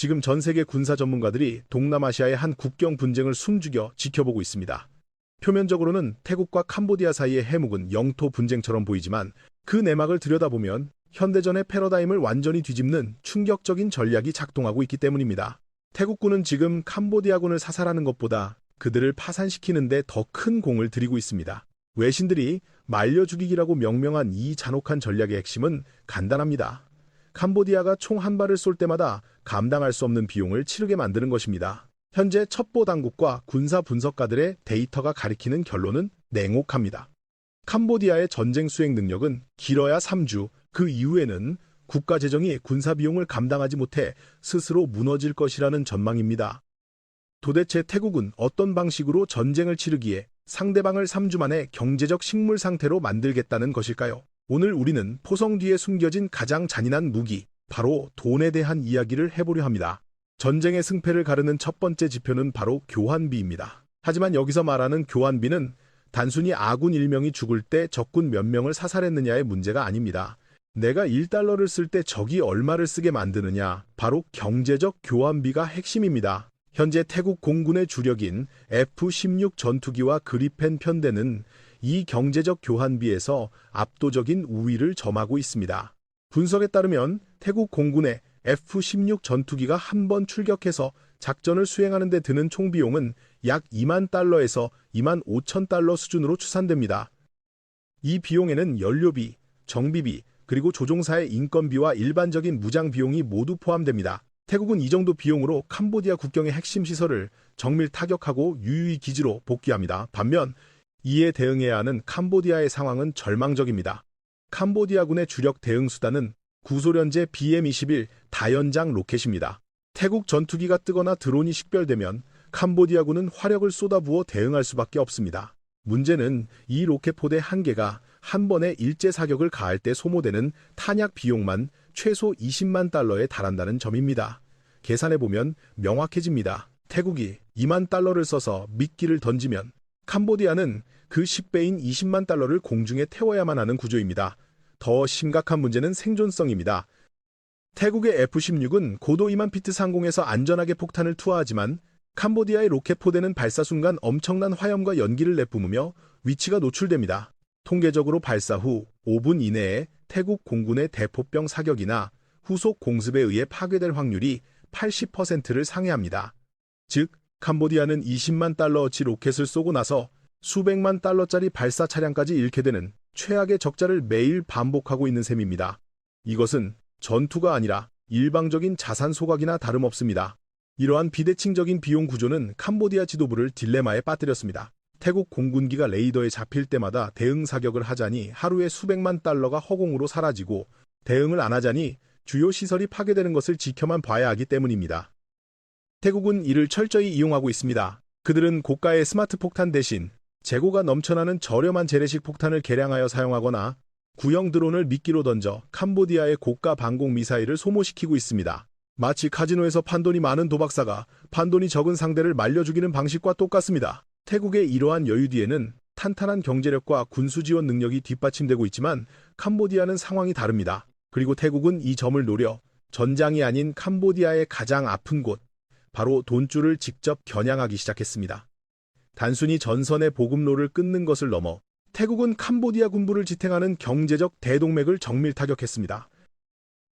지금 전 세계 군사 전문가들이 동남아시아의 한 국경 분쟁을 숨죽여 지켜보고 있습니다. 표면적으로는 태국과 캄보디아 사이의 해묵은 영토 분쟁처럼 보이지만 그 내막을 들여다보면 현대전의 패러다임을 완전히 뒤집는 충격적인 전략이 작동하고 있기 때문입니다. 태국군은 지금 캄보디아군을 사살하는 것보다 그들을 파산시키는 데 더 큰 공을 들이고 있습니다. 외신들이 말려 죽이기라고 명명한 이 잔혹한 전략의 핵심은 간단합니다. 캄보디아가 총 한 발을 쏠 때마다 감당할 수 없는 비용을 치르게 만드는 것입니다. 현재 첩보 당국과 군사 분석가들의 데이터가 가리키는 결론은 냉혹합니다. 캄보디아의 전쟁 수행 능력은 길어야 3주, 그 이후에는 국가 재정이 군사 비용을 감당하지 못해 스스로 무너질 것이라는 전망입니다. 도대체 태국은 어떤 방식으로 전쟁을 치르기에 상대방을 3주 만에 경제적 식물 상태로 만들겠다는 것일까요? 오늘 우리는 포성 뒤에 숨겨진 가장 잔인한 무기, 바로 돈에 대한 이야기를 해보려 합니다. 전쟁의 승패를 가르는 첫 번째 지표는 바로 교환비입니다. 하지만 여기서 말하는 교환비는 단순히 아군 1명이 죽을 때 적군 몇 명을 사살했느냐의 문제가 아닙니다. 내가 1달러를 쓸 때 적이 얼마를 쓰게 만드느냐, 바로 경제적 교환비가 핵심입니다. 현재 태국 공군의 주력인 F-16 전투기와 그리펜 편대는 이 경제적 교환비에서 압도적인 우위를 점하고 있습니다. 분석에 따르면 태국 공군의 F-16 전투기가 한 번 출격해서 작전을 수행하는 데 드는 총비용은 약 2만 달러에서 2만 5천 달러 수준으로 추산됩니다. 이 비용에는 연료비, 정비비, 그리고 조종사의 인건비와 일반적인 무장 비용이 모두 포함됩니다. 태국은 이 정도 비용으로 캄보디아 국경의 핵심 시설을 정밀 타격하고 유유히 기지로 복귀합니다. 반면 이에 대응해야 하는 캄보디아의 상황은 절망적입니다. 캄보디아군의 주력 대응 수단은 구소련제 BM-21 다연장 로켓입니다. 태국 전투기가 뜨거나 드론이 식별되면 캄보디아군은 화력을 쏟아부어 대응할 수밖에 없습니다. 문제는 이 로켓 포대 한 개가 한 번에 일제 사격을 가할 때 소모되는 탄약 비용만 최소 20만 달러에 달한다는 점입니다. 계산해보면 명확해집니다. 태국이 2만 달러를 써서 미끼를 던지면 캄보디아는 그 10배인 20만 달러를 공중에 태워야만 하는 구조입니다. 더 심각한 문제는 생존성입니다. 태국의 F-16은 고도 2만 피트 상공에서 안전하게 폭탄을 투하하지만 캄보디아의 로켓 포대는 발사 순간 엄청난 화염과 연기를 내뿜으며 위치가 노출됩니다. 통계적으로 발사 후 5분 이내에 태국 공군의 대포병 사격이나 후속 공습에 의해 파괴될 확률이 80%를 상회합니다. 즉, 캄보디아는 20만 달러어치 로켓을 쏘고 나서 수백만 달러짜리 발사 차량까지 잃게 되는 최악의 적자를 매일 반복하고 있는 셈입니다. 이것은 전투가 아니라 일방적인 자산 소각이나 다름없습니다. 이러한 비대칭적인 비용 구조는 캄보디아 지도부를 딜레마에 빠뜨렸습니다. 태국 공군기가 레이더에 잡힐 때마다 대응 사격을 하자니 하루에 수백만 달러가 허공으로 사라지고 대응을 안 하자니 주요 시설이 파괴되는 것을 지켜만 봐야 하기 때문입니다. 태국은 이를 철저히 이용하고 있습니다. 그들은 고가의 스마트 폭탄 대신 재고가 넘쳐나는 저렴한 재래식 폭탄을 개량하여 사용하거나 구형 드론을 미끼로 던져 캄보디아의 고가 방공 미사일을 소모시키고 있습니다. 마치 카지노에서 판돈이 많은 도박사가 판돈이 적은 상대를 말려 죽이는 방식과 똑같습니다. 태국의 이러한 여유 뒤에는 탄탄한 경제력과 군수 지원 능력이 뒷받침되고 있지만 캄보디아는 상황이 다릅니다. 그리고 태국은 이 점을 노려 전장이 아닌 캄보디아의 가장 아픈 곳, 바로 돈줄을 직접 겨냥하기 시작했습니다. 단순히 전선의 보급로를 끊는 것을 넘어 태국은 캄보디아 군부를 지탱하는 경제적 대동맥을 정밀 타격했습니다.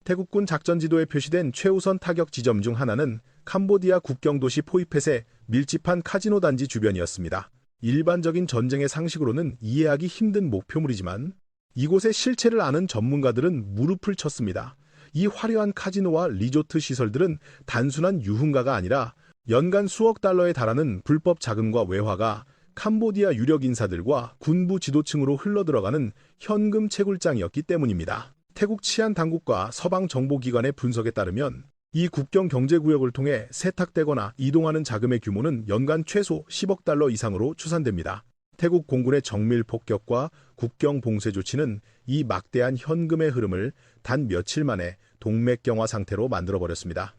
태국군 작전 지도에 표시된 최우선 타격 지점 중 하나는 캄보디아 국경 도시 포이펫의 밀집한 카지노 단지 주변이었습니다. 일반적인 전쟁의 상식으로는 이해하기 힘든 목표물이지만 이곳의 실체를 아는 전문가들은 무릎을 쳤습니다. 이 화려한 카지노와 리조트 시설들은 단순한 유흥가가 아니라 연간 수억 달러에 달하는 불법 자금과 외화가 캄보디아 유력 인사들과 군부 지도층으로 흘러들어가는 현금 채굴장이었기 때문입니다. 태국 치안 당국과 서방 정보기관의 분석에 따르면 이 국경 경제구역을 통해 세탁되거나 이동하는 자금의 규모는 연간 최소 10억 달러 이상으로 추산됩니다. 태국 공군의 정밀 폭격과 국경 봉쇄 조치는 이 막대한 현금의 흐름을 단 며칠 만에 동맥경화 상태로 만들어버렸습니다.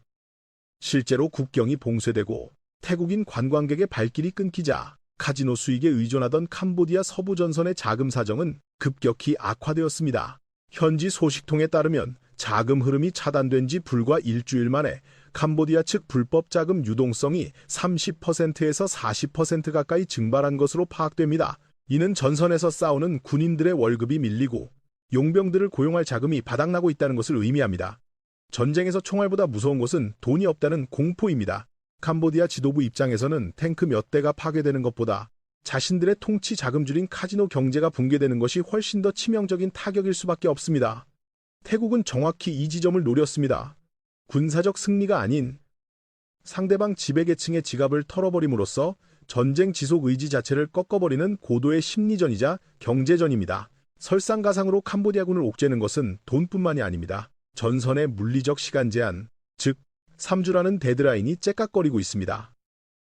실제로 국경이 봉쇄되고 태국인 관광객의 발길이 끊기자 카지노 수익에 의존하던 캄보디아 서부 전선의 자금 사정은 급격히 악화되었습니다. 현지 소식통에 따르면 자금 흐름이 차단된 지 불과 일주일 만에 캄보디아 측 불법 자금 유동성이 30%에서 40% 가까이 증발한 것으로 파악됩니다. 이는 전선에서 싸우는 군인들의 월급이 밀리고 용병들을 고용할 자금이 바닥나고 있다는 것을 의미합니다. 전쟁에서 총알보다 무서운 것은 돈이 없다는 공포입니다. 캄보디아 지도부 입장에서는 탱크 몇 대가 파괴되는 것보다 자신들의 통치 자금줄인 카지노 경제가 붕괴되는 것이 훨씬 더 치명적인 타격일 수밖에 없습니다. 태국은 정확히 이 지점을 노렸습니다. 군사적 승리가 아닌 상대방 지배계층의 지갑을 털어버림으로써 전쟁 지속 의지 자체를 꺾어버리는 고도의 심리전이자 경제전입니다. 설상가상으로 캄보디아군을 옥죄는 것은 돈뿐만이 아닙니다. 전선의 물리적 시간 제한, 즉 3주라는 데드라인이 째깍거리고 있습니다.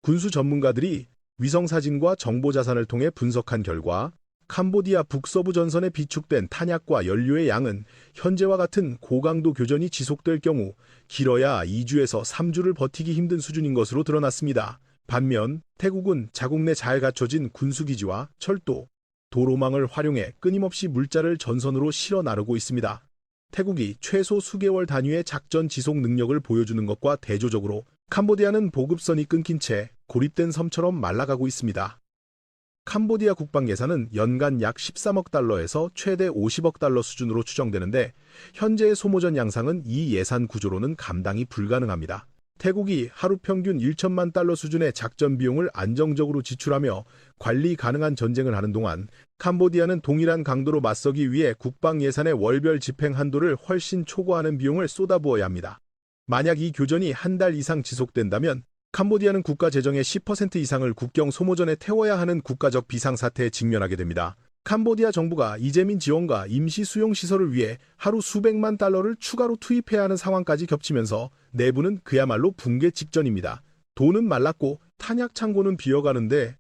군수 전문가들이 위성사진과 정보자산을 통해 분석한 결과 캄보디아 북서부 전선에 비축된 탄약과 연료의 양은 현재와 같은 고강도 교전이 지속될 경우 길어야 2주에서 3주를 버티기 힘든 수준인 것으로 드러났습니다. 반면 태국은 자국 내 잘 갖춰진 군수기지와 철도, 도로망을 활용해 끊임없이 물자를 전선으로 실어 나르고 있습니다. 태국이 최소 수개월 단위의 작전 지속 능력을 보여주는 것과 대조적으로 캄보디아는 보급선이 끊긴 채 고립된 섬처럼 말라가고 있습니다. 캄보디아 국방 예산은 연간 약 13억 달러에서 최대 50억 달러 수준으로 추정되는데 현재의 소모전 양상은 이 예산 구조로는 감당이 불가능합니다. 태국이 하루 평균 1천만 달러 수준의 작전 비용을 안정적으로 지출하며 관리 가능한 전쟁을 하는 동안 캄보디아는 동일한 강도로 맞서기 위해 국방 예산의 월별 집행 한도를 훨씬 초과하는 비용을 쏟아부어야 합니다. 만약 이 교전이 한 달 이상 지속된다면 캄보디아는 국가 재정의 10% 이상을 국경 소모전에 태워야 하는 국가적 비상사태에 직면하게 됩니다. 캄보디아 정부가 이재민 지원과 임시 수용시설을 위해 하루 수백만 달러를 추가로 투입해야 하는 상황까지 겹치면서 내부는 그야말로 붕괴 직전입니다. 돈은 말랐고 탄약 창고는 비어가는데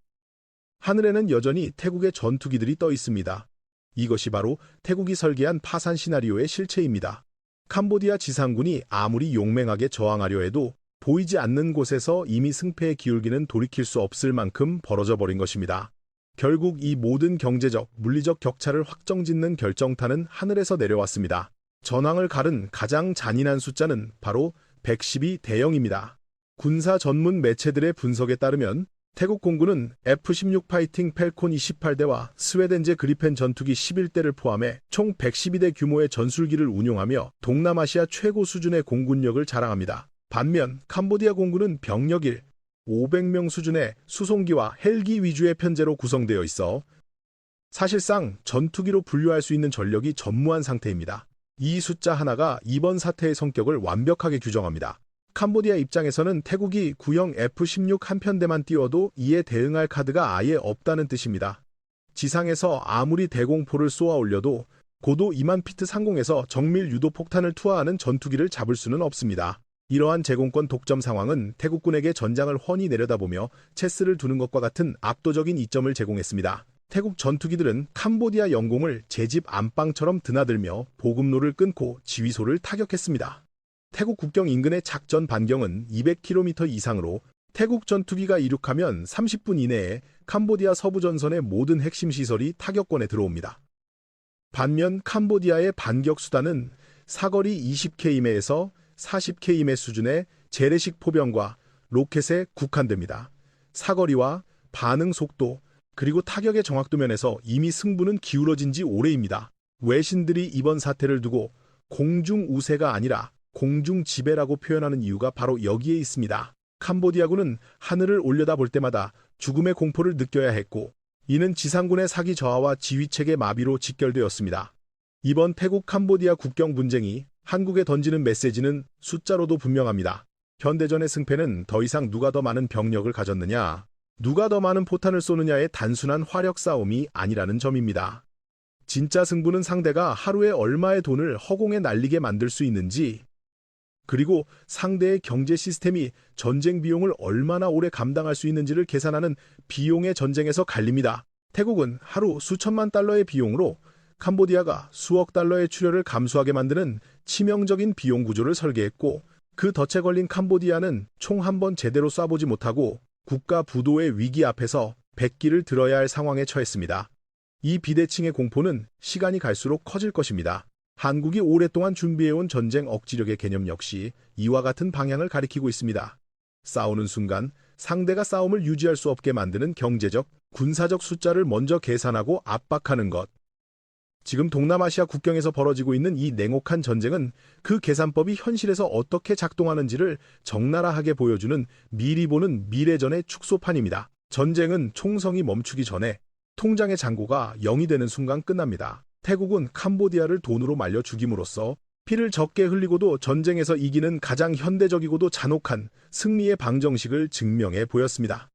하늘에는 여전히 태국의 전투기들이 떠 있습니다. 이것이 바로 태국이 설계한 파산 시나리오의 실체입니다. 캄보디아 지상군이 아무리 용맹하게 저항하려 해도 보이지 않는 곳에서 이미 승패의 기울기는 돌이킬 수 없을 만큼 벌어져 버린 것입니다. 결국 이 모든 경제적, 물리적 격차를 확정짓는 결정타는 하늘에서 내려왔습니다. 전황을 가른 가장 잔인한 숫자는 바로 112 대 0입니다. 군사 전문 매체들의 분석에 따르면 태국 공군은 F-16 파이팅 펠콘 28대와 스웨덴제 그리펜 전투기 11대를 포함해 총 112대 규모의 전술기를 운용하며 동남아시아 최고 수준의 공군력을 자랑합니다. 반면 캄보디아 공군은 병력일 500명 수준의 수송기와 헬기 위주의 편제로 구성되어 있어 사실상 전투기로 분류할 수 있는 전력이 전무한 상태입니다. 이 숫자 하나가 이번 사태의 성격을 완벽하게 규정합니다. 캄보디아 입장에서는 태국이 구형 F-16 한 편대만 띄워도 이에 대응할 카드가 아예 없다는 뜻입니다. 지상에서 아무리 대공포를 쏘아 올려도 고도 2만 피트 상공에서 정밀 유도 폭탄을 투하하는 전투기를 잡을 수는 없습니다. 이러한 제공권 독점 상황은 태국군에게 전장을 훤히 내려다보며 체스를 두는 것과 같은 압도적인 이점을 제공했습니다. 태국 전투기들은 캄보디아 영공을 제 집 안방처럼 드나들며 보급로를 끊고 지휘소를 타격했습니다. 태국 국경 인근의 작전 반경은 200km 이상으로 태국 전투기가 이륙하면 30분 이내에 캄보디아 서부 전선의 모든 핵심 시설이 타격권에 들어옵니다. 반면 캄보디아의 반격 수단은 사거리 20km에서 40km 수준의 재래식 포병과 로켓에 국한됩니다. 사거리와 반응 속도 그리고 타격의 정확도 면에서 이미 승부는 기울어진 지 오래입니다. 외신들이 이번 사태를 두고 공중 우세가 아니라 공중 지배라고 표현하는 이유가 바로 여기에 있습니다. 캄보디아군은 하늘을 올려다볼 때마다 죽음의 공포를 느껴야 했고 이는 지상군의 사기 저하와 지휘체계 마비로 직결되었습니다. 이번 태국 캄보디아 국경 분쟁이 한국에 던지는 메시지는 숫자로도 분명합니다. 현대전의 승패는 더 이상 누가 더 많은 병력을 가졌느냐, 누가 더 많은 포탄을 쏘느냐의 단순한 화력 싸움이 아니라는 점입니다. 진짜 승부는 상대가 하루에 얼마의 돈을 허공에 날리게 만들 수 있는지, 그리고 상대의 경제 시스템이 전쟁 비용을 얼마나 오래 감당할 수 있는지를 계산하는 비용의 전쟁에서 갈립니다. 태국은 하루 수천만 달러의 비용으로 캄보디아가 수억 달러의 출혈을 감수하게 만드는 치명적인 비용 구조를 설계했고 그 덫에 걸린 캄보디아는 총 한 번 제대로 쏴보지 못하고 국가 부도의 위기 앞에서 백기를 들어야 할 상황에 처했습니다. 이 비대칭의 공포는 시간이 갈수록 커질 것입니다. 한국이 오랫동안 준비해온 전쟁 억지력의 개념 역시 이와 같은 방향을 가리키고 있습니다. 싸우는 순간 상대가 싸움을 유지할 수 없게 만드는 경제적, 군사적 숫자를 먼저 계산하고 압박하는 것. 지금 동남아시아 국경에서 벌어지고 있는 이 냉혹한 전쟁은 그 계산법이 현실에서 어떻게 작동하는지를 적나라하게 보여주는 미리 보는 미래전의 축소판입니다. 전쟁은 총성이 멈추기 전에 통장의 잔고가 0이 되는 순간 끝납니다. 태국은 캄보디아를 돈으로 말려 죽임으로써 피를 적게 흘리고도 전쟁에서 이기는 가장 현대적이고도 잔혹한 승리의 방정식을 증명해 보였습니다.